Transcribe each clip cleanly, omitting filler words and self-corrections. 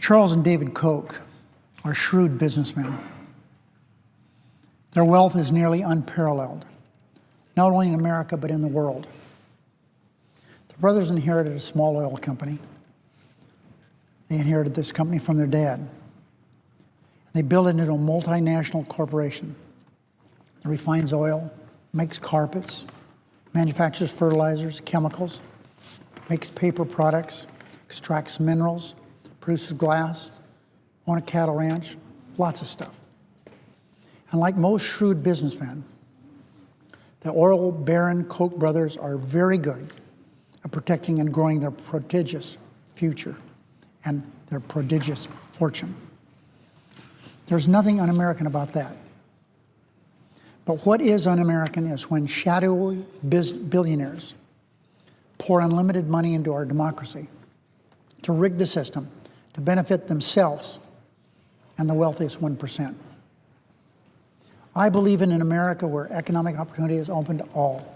Charles and David Koch are shrewd businessmen. Their wealth is nearly unparalleled, not only in America, but in the world. The brothers inherited a small oil company. They inherited this company from their dad. They built it into a multinational corporation that refines oil, makes carpets, manufactures fertilizers, chemicals, makes paper products, extracts minerals, produces glass, owns a cattle ranch, lots of stuff. And like most shrewd businessmen, the oil baron Koch brothers are very good at protecting and growing their prodigious future and their prodigious fortune. There's nothing un-American about that. But what is un-American is when shadowy billionaires pour unlimited money into our democracy to rig the system to benefit themselves and the wealthiest 1%. I believe in an America where economic opportunity is open to all.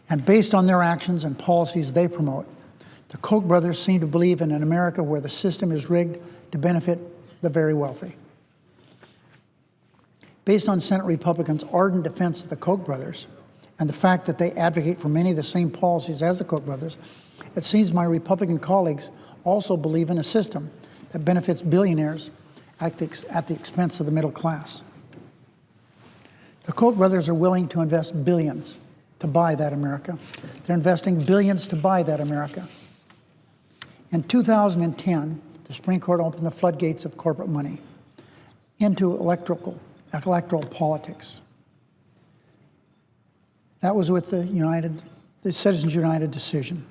And based on their actions and policies they promote, the Koch brothers seem to believe in an America where the system is rigged to benefit the very wealthy. Based on Senate Republicans' ardent defense of the Koch brothers and the fact that they advocate for many of the same policies as the Koch brothers, it seems my Republican colleagues also believe in a system that benefits billionaires at the expense of the middle class. The Koch brothers are willing to invest billions to buy that America. They're investing billions to buy that America. In 2010, the Supreme Court opened the floodgates of corporate money into electoral politics. That was with the Citizens United decision.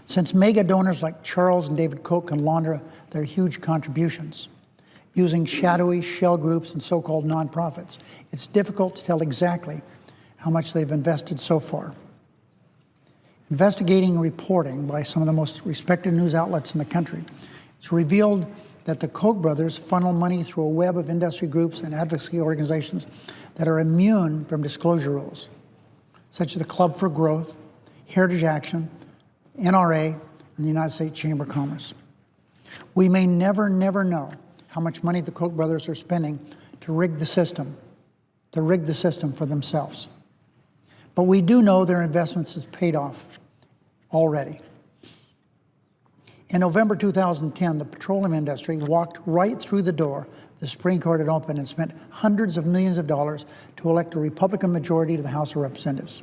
Since mega donors like Charles and David Koch can launder their huge contributions using shadowy shell groups and so-called nonprofits, it's difficult to tell exactly how much they've invested so far. Investigating reporting by some of the most respected news outlets in the country has revealed that the Koch brothers funnel money through a web of industry groups and advocacy organizations that are immune from disclosure rules, such as the Club for Growth, Heritage Action, NRA, and the United States Chamber of Commerce. We may never know how much money the Koch brothers are spending to rig the system for themselves. But we do know their investments have paid off already. In November 2010, the petroleum industry walked right through the door the Supreme Court had opened and spent hundreds of millions of dollars to elect a Republican majority to the House of Representatives.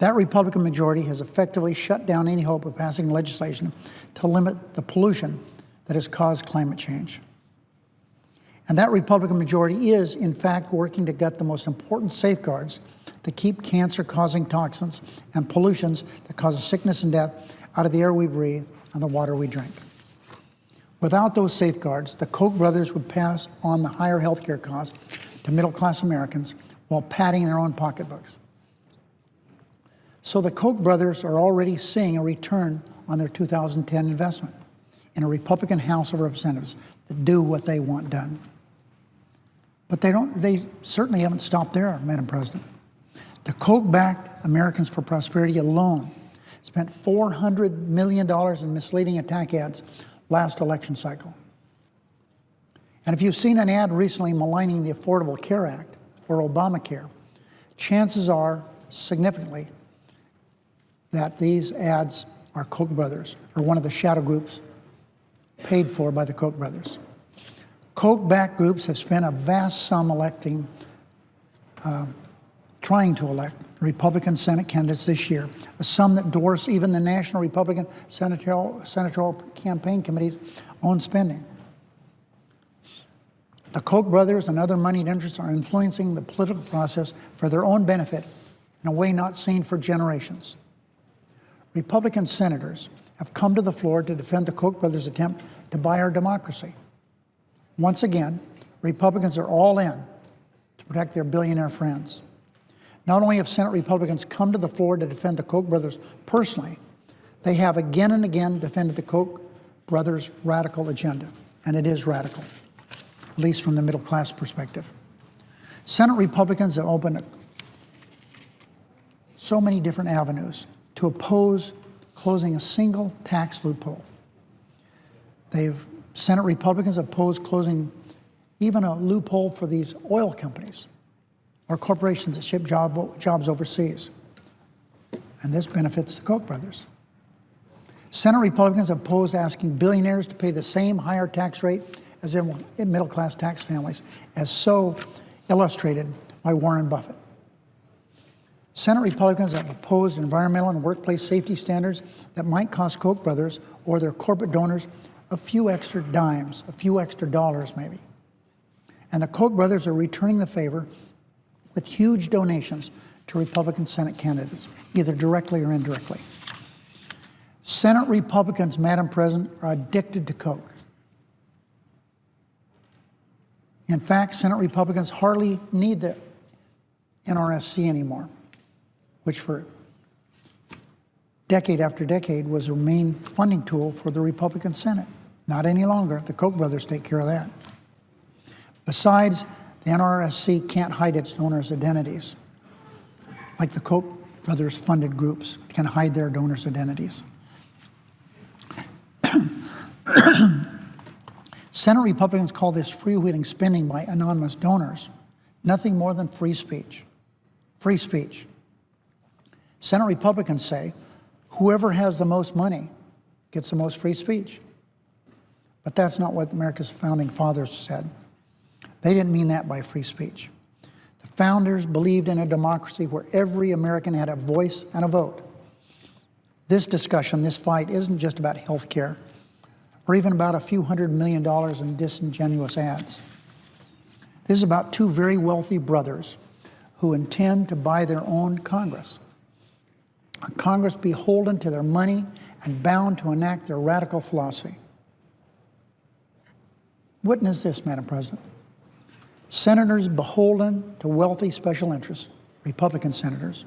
That Republican majority has effectively shut down any hope of passing legislation to limit the pollution that has caused climate change. And that Republican majority is, in fact, working to gut the most important safeguards to keep cancer-causing toxins and pollutions that cause sickness and death out of the air we breathe and the water we drink. Without those safeguards, the Koch brothers would pass on the higher health care costs to middle-class Americans while padding their own pocketbooks. So the Koch brothers are already seeing a return on their 2010 investment in a Republican House of Representatives that do what they want done. But they certainly haven't stopped there, Madam President. The Koch-backed Americans for Prosperity alone spent $400 million in misleading attack ads last election cycle. And if you've seen an ad recently maligning the Affordable Care Act or Obamacare, chances are significantly that these ads are Koch brothers or one of the shadow groups paid for by the Koch brothers. Koch-backed groups have spent a vast sum trying to elect Republican Senate candidates this year, a sum that dwarfs even the National Republican Senatorial Campaign Committee's own spending. The Koch brothers and other moneyed interests are influencing the political process for their own benefit in a way not seen for generations. Republican senators have come to the floor to defend the Koch brothers' attempt to buy our democracy. Once again, Republicans are all in to protect their billionaire friends. Not only have Senate Republicans come to the floor to defend the Koch brothers personally, they have again and again defended the Koch brothers' radical agenda, and it is radical, at least from the middle class perspective. Senate Republicans have opened so many different avenues to oppose closing a single tax loophole. Senate Republicans opposed closing even a loophole for these oil companies or corporations that ship jobs overseas. And this benefits the Koch brothers. Senate Republicans opposed asking billionaires to pay the same higher tax rate as in middle-class tax families, as so illustrated by Warren Buffett. Senate Republicans have opposed environmental and workplace safety standards that might cost Koch brothers or their corporate donors a few extra dimes, a few extra dollars maybe. And the Koch brothers are returning the favor with huge donations to Republican Senate candidates, either directly or indirectly. Senate Republicans, Madam President, are addicted to Coke. In fact, Senate Republicans hardly need the NRSC anymore, which for decade after decade was the main funding tool for the Republican Senate. Not any longer. The Koch brothers take care of that. Besides, the NRSC can't hide its donors' identities, like the Koch brothers funded groups can hide their donors' identities. Senate Republicans call this freewheeling spending by anonymous donors nothing more than free speech. Free speech. Senate Republicans say whoever has the most money gets the most free speech. But that's not what America's founding fathers said. They didn't mean that by free speech. The founders believed in a democracy where every American had a voice and a vote. This discussion, this fight, isn't just about health care or even about a few $100 million in disingenuous ads. This is about two very wealthy brothers who intend to buy their own Congress. A Congress beholden to their money and bound to enact their radical philosophy. Witness this, Madam President. Senators beholden to wealthy special interests, Republican senators,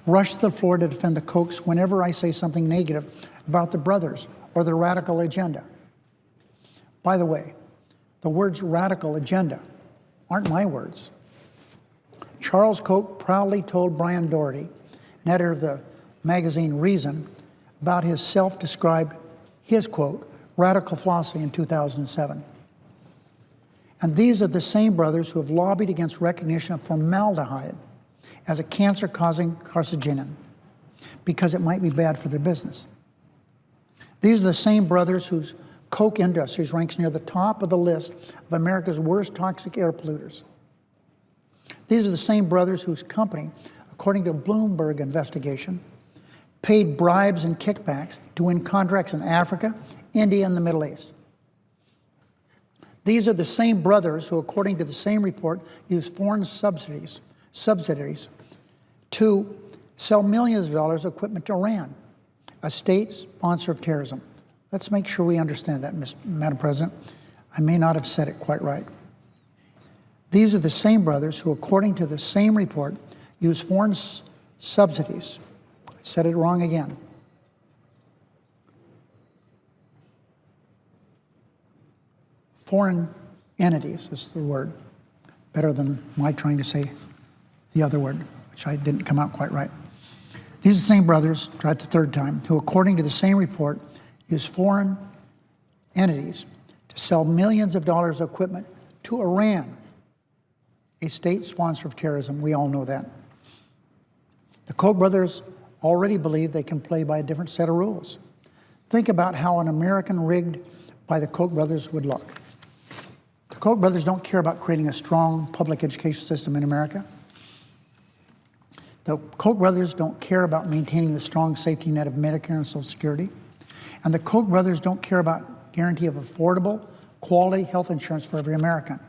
rush to the floor to defend the Kochs whenever I say something negative about the brothers or their radical agenda. By the way, the words radical agenda aren't my words. Charles Koch proudly told Brian Doherty, an editor of the magazine Reason, about his self-described, his quote, radical philosophy in 2007. And these are the same brothers who have lobbied against recognition of formaldehyde as a cancer-causing carcinogen because it might be bad for their business. These are the same brothers whose Koch Industries ranks near the top of the list of America's worst toxic air polluters. These are the same brothers whose company, according to a Bloomberg investigation, paid bribes and kickbacks to win contracts in Africa, India, and the Middle East. These are the same brothers who, according to the same report, used foreign subsidiaries to sell millions of dollars of equipment to Iran, a state sponsor of terrorism. Let's make sure we understand that, Madam President. I may not have said it quite right. These are the same brothers who, according to the same report, use foreign subsidies. I said it wrong again. Foreign entities is the word. Better than my trying to say the other word, which I didn't come out quite right. These are the same brothers, tried the third time, who, according to the same report, use foreign entities to sell millions of dollars of equipment to Iran, a state sponsor of terrorism. We all know that. The Koch brothers already believe they can play by a different set of rules. Think about how an American rigged by the Koch brothers would look. The Koch brothers don't care about creating a strong public education system in America. The Koch brothers don't care about maintaining the strong safety net of Medicare and Social Security. And the Koch brothers don't care about guarantee of affordable, quality health insurance for every American.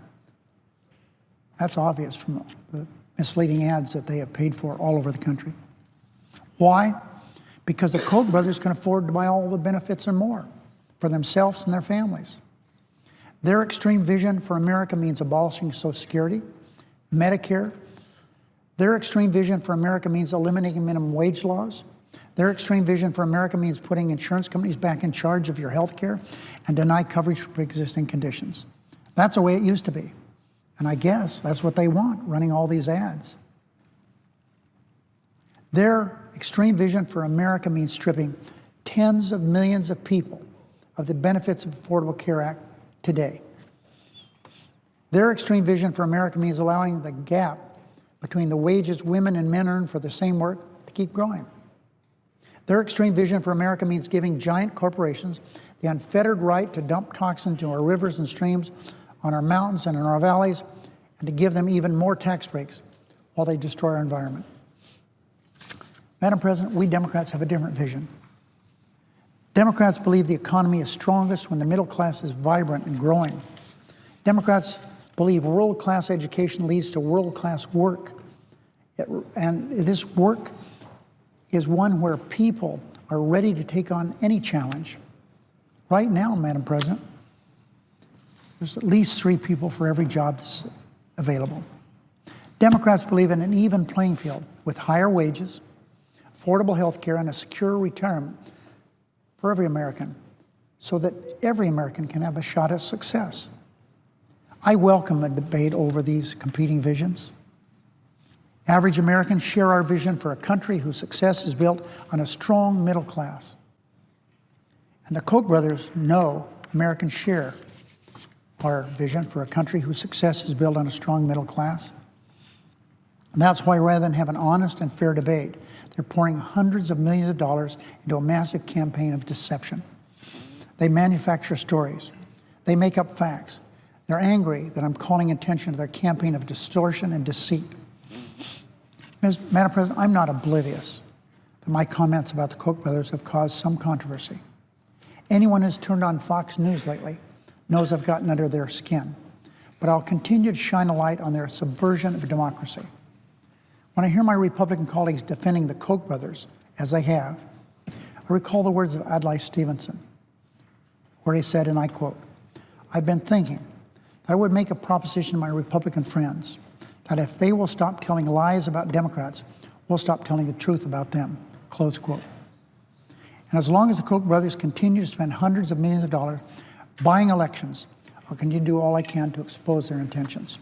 That's obvious from the misleading ads that they have paid for all over the country. Why? Because the Koch brothers can afford to buy all the benefits and more for themselves and their families. Their extreme vision for America means abolishing Social Security, Medicare. Their extreme vision for America means eliminating minimum wage laws. Their extreme vision for America means putting insurance companies back in charge of your health care and deny coverage for pre-existing conditions. That's the way it used to be. And I guess that's what they want, running all these ads. Their extreme vision for America means stripping tens of millions of people of the benefits of Affordable Care Act today. Their extreme vision for America means allowing the gap between the wages women and men earn for the same work to keep growing. Their extreme vision for America means giving giant corporations the unfettered right to dump toxins into our rivers and streams, on our mountains and in our valleys, and to give them even more tax breaks while they destroy our environment. Madam President, we Democrats have a different vision. Democrats believe the economy is strongest when the middle class is vibrant and growing. Democrats believe world-class education leads to world-class work. And this work is one where people are ready to take on any challenge. Right now, Madam President, there's at least 3 people for every job that's available. Democrats believe in an even playing field with higher wages, affordable health care, and a secure retirement for every American, so that every American can have a shot at success. I welcome a debate over these competing visions. Average Americans share our vision for a country whose success is built on a strong middle class. And the Koch brothers know Americans share our vision for a country whose success is built on a strong middle class. And that's why, rather than have an honest and fair debate, they're pouring hundreds of millions of dollars into a massive campaign of deception. They manufacture stories. They make up facts. They're angry that I'm calling attention to their campaign of distortion and deceit. Madam President, I'm not oblivious that my comments about the Koch brothers have caused some controversy. Anyone who's turned on Fox News lately knows I've gotten under their skin, but I'll continue to shine a light on their subversion of democracy. When I hear my Republican colleagues defending the Koch brothers, as they have, I recall the words of Adlai Stevenson, where he said, and I quote, "I've been thinking that I would make a proposition to my Republican friends that if they will stop telling lies about Democrats, we'll stop telling the truth about them," close quote. And as long as the Koch brothers continue to spend hundreds of millions of dollars buying elections, I'll continue to do all I can to expose their intentions.